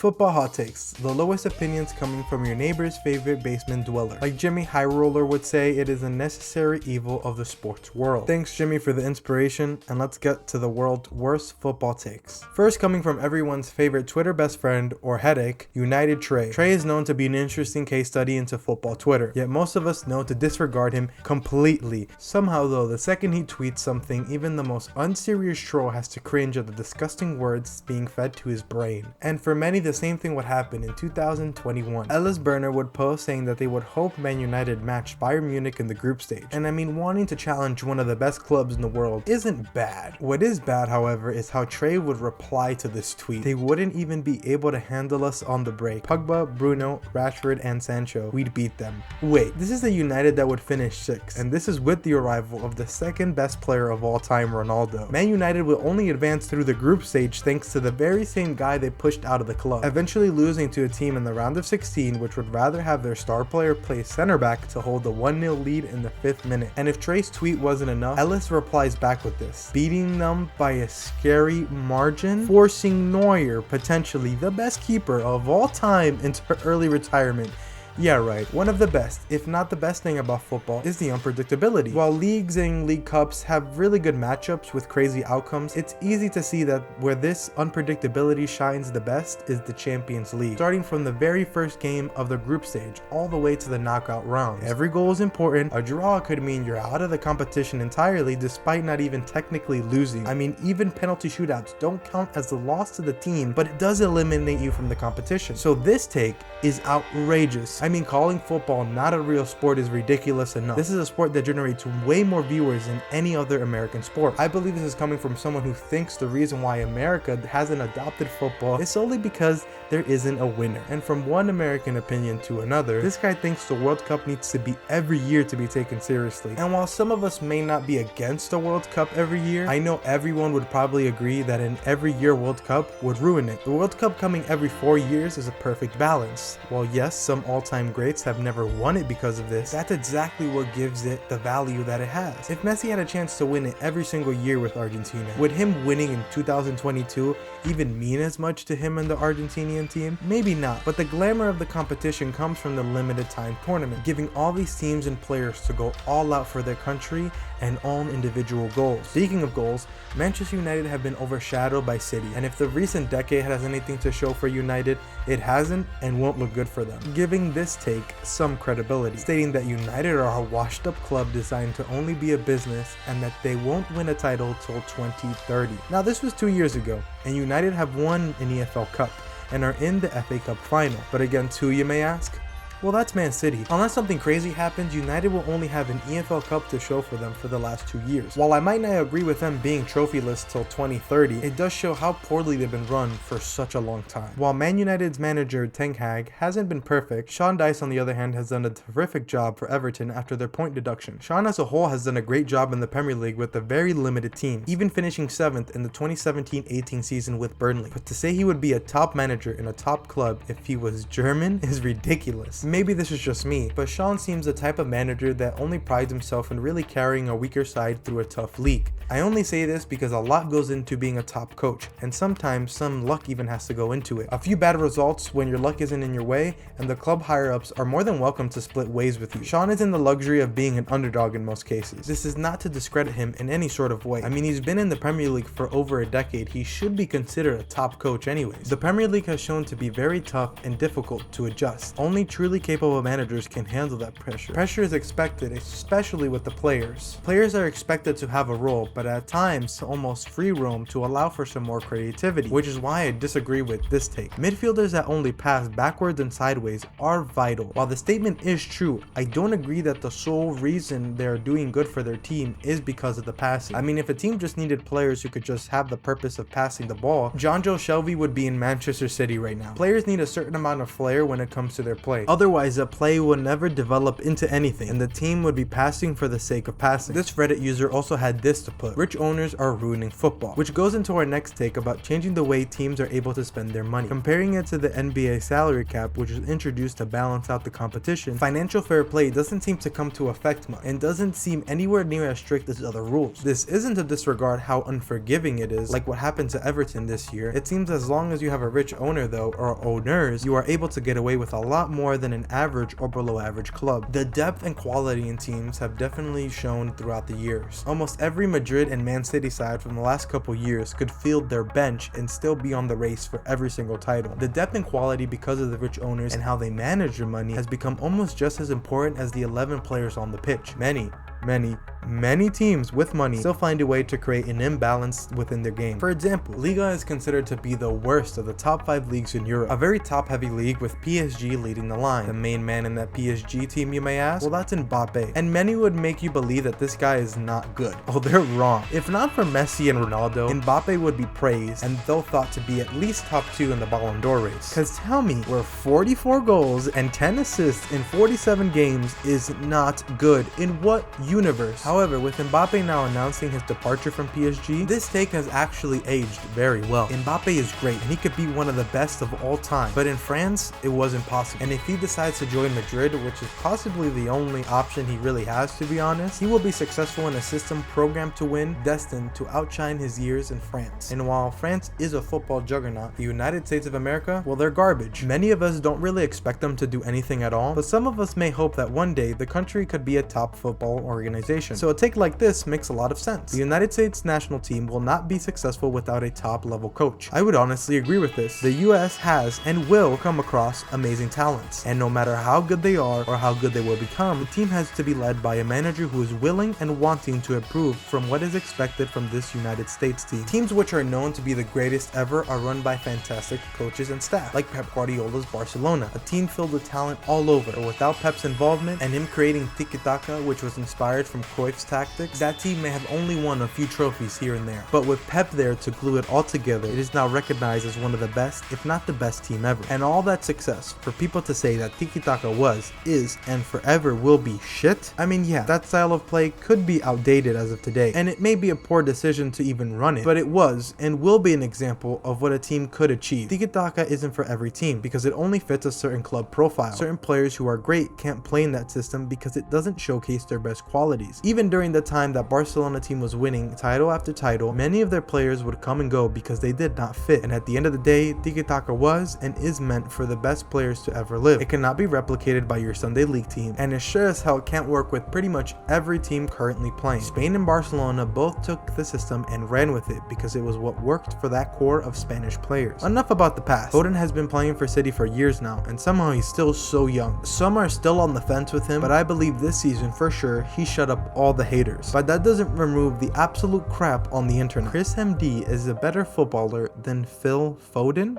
Football hot takes, the lowest opinions coming from your neighbor's favorite basement dweller. Like Jimmy High Roller would say, it is a necessary evil of the sports world. Thanks Jimmy for the inspiration, and let's get to the world's worst football takes. First, coming from everyone's favorite Twitter best friend or headache, United Trey. Trey is known to be an interesting case study into football Twitter, yet most of us know to disregard him completely. Somehow though, the second he tweets something, even the most unserious troll has to cringe at the disgusting words being fed to his brain. And for many, the same thing would happen in 2021. Ellis Burner would post saying that they would hope Man United matched Bayern Munich in the group stage. And I mean, wanting to challenge one of the best clubs in the world isn't bad. What is bad, however, is how Trey would reply to this tweet. They wouldn't even be able to handle us on the break. Pogba, Bruno, Rashford, and Sancho, we'd beat them. Wait, this is the United that would finish 6th, and this is with the arrival of the second best player of all time, Ronaldo. Man United will only advance through the group stage thanks to the very same guy they pushed out of the club, eventually losing to a team in the round of 16 which would rather have their star player play center back to hold the 1-0 lead in the 5th minute. And if Trey's tweet wasn't enough, Ellis replies back with this, beating them by a scary margin, forcing Neuer, potentially the best keeper of all time, into early retirement. Yeah, right. One of the best, if not the best thing about football is the unpredictability. While leagues and league cups have really good matchups with crazy outcomes, it's easy to see that where this unpredictability shines the best is the Champions League. Starting from the very first game of the group stage all the way to the knockout rounds. Every goal is important. A draw could mean you're out of the competition entirely despite not even technically losing. I mean, even penalty shootouts don't count as a loss to the team, but it does eliminate you from the competition. So this take is outrageous. I mean, calling football not a real sport is ridiculous enough. This is a sport that generates way more viewers than any other American sport. I believe this is coming from someone who thinks the reason why America hasn't adopted football is solely because there isn't a winner. And from one American opinion to another, this guy thinks the World Cup needs to be every year to be taken seriously. And while some of us may not be against the World Cup every year, I know everyone would probably agree that an every year World Cup would ruin it. The World Cup coming every 4 years is a perfect balance. While yes, some all-time greats have never won it because of this, that's exactly what gives it the value that it has. If Messi had a chance to win it every single year with Argentina, would him winning in 2022 even mean as much to him and the Argentinian team? Maybe not, but the glamour of the competition comes from the limited time tournament, giving all these teams and players to go all out for their country and own individual goals. Speaking of goals, Manchester United have been overshadowed by City, and if the recent decade has anything to show for United, it hasn't and won't look good for them, giving this take some credibility, stating that United are a washed up club designed to only be a business and that they won't win a title till 2030. Now this was 2 years ago, and United have won an EFL Cup and are in the FA Cup final, but against who, you may ask? Well, that's Man City. Unless something crazy happens, United will only have an EFL Cup to show for them for the last 2 years. While I might not agree with them being trophyless till 2030, it does show how poorly they've been run for such a long time. While Man United's manager Ten Hag hasn't been perfect, Sean Dyche on the other hand has done a terrific job for Everton after their point deduction. Sean as a whole has done a great job in the Premier League with a very limited team, even finishing 7th in the 2017-18 season with Burnley. But to say he would be a top manager in a top club if he was German is ridiculous. Maybe this is just me, but Sean seems the type of manager that only prides himself in really carrying a weaker side through a tough league. I only say this because a lot goes into being a top coach, and sometimes some luck even has to go into it. A few bad results when your luck isn't in your way, and the club higher-ups are more than welcome to split ways with you. Sean is in the luxury of being an underdog in most cases. This is not to discredit him in any sort of way. I mean, he's been in the Premier League for over a decade. He should be considered a top coach anyways. The Premier League has shown to be very tough and difficult to adjust. Only truly capable managers can handle that pressure. Pressure is expected, especially with the players. Players are expected to have a role, but at times almost free roam to allow for some more creativity, which is why I disagree with this take. Midfielders that only pass backwards and sideways are vital. While the statement is true, I don't agree that the sole reason they're doing good for their team is because of the passing. I mean, if a team just needed players who could just have the purpose of passing the ball, Jonjo Shelvey would be in Manchester City right now. Players need a certain amount of flair when it comes to their play. Other Otherwise, a play would never develop into anything, and the team would be passing for the sake of passing. This Reddit user also had this to put: rich owners are ruining football, which goes into our next take about changing the way teams are able to spend their money. Comparing it to the NBA salary cap, which was introduced to balance out the competition, financial fair play doesn't seem to come to effect much, and doesn't seem anywhere near as strict as other rules. This isn't to disregard how unforgiving it is, like what happened to Everton this year. It seems as long as you have a rich owner though, or owners, you are able to get away with a lot more than an average or below average club. The depth and quality in teams have definitely shown throughout the years. Almost every Madrid and Man City side from the last couple years could field their bench and still be on the race for every single title. The depth and quality, because of the rich owners and how they manage their money, has become almost just as important as the 11 players on the pitch. Many teams with money still find a way to create an imbalance within their game. For example, Liga is considered to be the worst of the top 5 leagues in Europe, a very top-heavy league with PSG leading the line. The main man in that PSG team, you may ask? Well, that's Mbappe, and many would make you believe that this guy is not good. Oh, they're wrong. If not for Messi and Ronaldo, Mbappe would be praised and though thought to be at least top 2 in the Ballon d'Or race. Cause tell me, where 44 goals and 10 assists in 47 games is not good, in what universe? However, with Mbappe now announcing his departure from PSG, this take has actually aged very well. Mbappe is great and he could be one of the best of all time, but in France, it wasn't possible. And if he decides to join Madrid, which is possibly the only option he really has, to be honest, he will be successful in a system programmed to win, destined to outshine his years in France. And while France is a football juggernaut, the United States of America, well, they're garbage. Many of us don't really expect them to do anything at all, but some of us may hope that one day the country could be a top football organization. So a take like this makes a lot of sense. The United States national team will not be successful without a top level coach. I would honestly agree with this. The US has and will come across amazing talents, and no matter how good they are or how good they will become, the team has to be led by a manager who is willing and wanting to improve from what is expected from this United States team. Teams which are known to be the greatest ever are run by fantastic coaches and staff, like Pep Guardiola's Barcelona, a team filled with talent all over. But without Pep's involvement and him creating Tiki-taka, which was inspired from Cruyff's tactics, that team may have only won a few trophies here and there. But with Pep there to glue it all together, it is now recognized as one of the best, if not the best team ever. And all that success, for people to say that Tiki-taka was, is, and forever will be shit, I mean, yeah, that style of play could be outdated as of today, and it may be a poor decision to even run it, but it was and will be an example of what a team could achieve. Tiki-taka isn't for every team because it only fits a certain club profile. Certain players who are great can't play in that system because it doesn't showcase their best qualities. Even during the time that Barcelona team was winning title after title, many of their players would come and go because they did not fit, and at the end of the day, Tiki-taka was and is meant for the best players to ever live. It cannot be replicated by your Sunday league team, and it sure as hell can't work with pretty much every team currently playing. Spain and Barcelona both took the system and ran with it because it was what worked for that core of Spanish players. Enough about the past. Foden has been playing for City for years now, and somehow he's still so young. Some are still on the fence with him, but I believe this season for sure he shut up all the haters. But that doesn't remove the absolute crap on the internet. Chris MD is a better footballer than Phil Foden?